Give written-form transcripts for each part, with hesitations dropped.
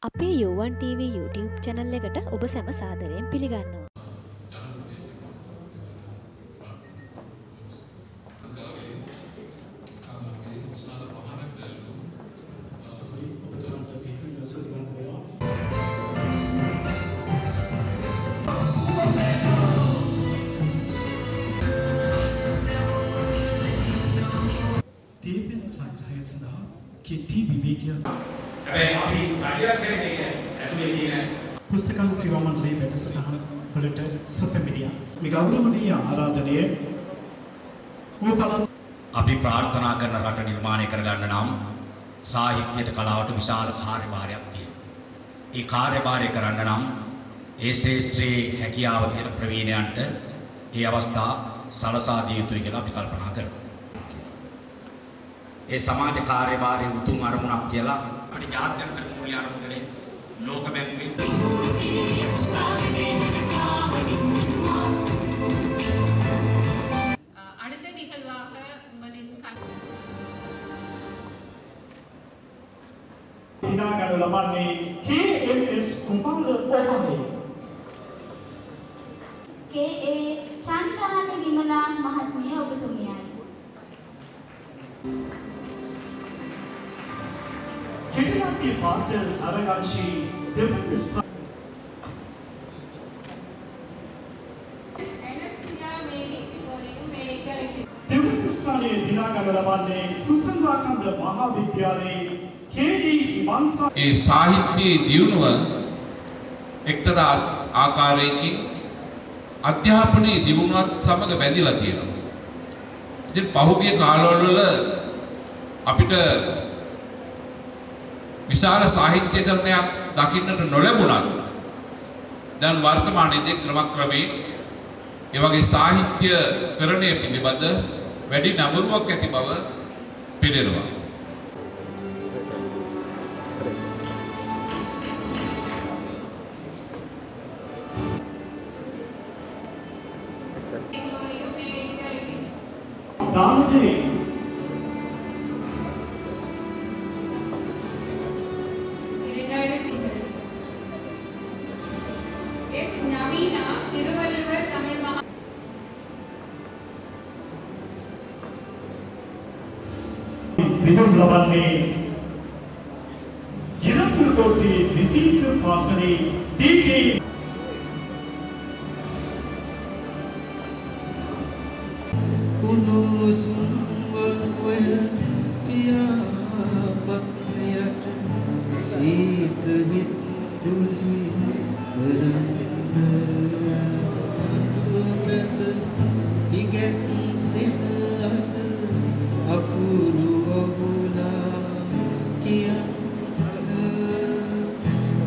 අපේ U1 TV YouTube channel එකට ඔබ සැම සාදරයෙන් පිළිගන්නවා. තේපෙන් සංග්‍රහය සඳහා කෙටි විවේකයක් අපි රජයක් කියන්නේ ඇතුලේ තියෙන පුස්තකාල සේවා මණ්ඩලයේ වැඩසටහන වලට සැපමිනියා මේ ගෞරවනීය ආරාධනය අපි ප්‍රාර්ථනා කරන රට නිර්මාණය කරගන්න නම් සාහිත්‍යයට කලාවට විශාල කාර්යභාරයක් තියෙනවා. ඒ කාර්යභාරය කරන්න නම් ඒ ශාස්ත්‍රයේ හැකියාව තියෙන ප්‍රවීණයන්ට ඒ අවස්ථා සලසා දිය යුතුයි කියලා අපි කල්පනා කරනවා. ඒ සමාජ කාර්යභාරයේ උතුම් අරමුණක් කියලා අපි ජාත්‍යන්තර මූල්‍ය අරමුදලේ ලෝක බැංකුවේ அடுத்த நிகழ்வாக உங்களின் දිනාගනු ලබන්නේ KMS කුමාර ඔබනේ KA චන්ද්‍රානි විමලා මහත්මිය ඔබතුමියයි. කෙටිලන්ති පාසල් අරගංශී දෙවන Anesthesia Mary Victoria Medical දෙවන ස්ථානයේ දිනාගනු ලබන්නේ කුසලවාකන්ද මහාවිද්‍යාලයේ KD හිමංසා ඒ සාහිත්‍යයේ දියුණුව එක්තරා ආකාරයකින් අධ්‍යාපනයේ දියුණුවත් සමග බැඳිලා තියෙනවා. ඉතින් පහුගිය කාලවල අපිට විශාල සාහිත්‍යකරණයක් දකින්නට නොලැබුණත් දැන් වර්තමානයේදී ක්‍රමක්‍රමයෙන් ඒ වගේ සාහිත්‍යකරණය පිළිබඳ වැඩි නඹරුවක් ඇති බව පෙනෙනවා. Victoria Medical දානදී S Navina Tiruvalluvar Tamil Maha විදුන් ලබන්නේ ජිරපුරකොට්ටේ ද්විතීය පාසලේ DD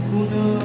Guna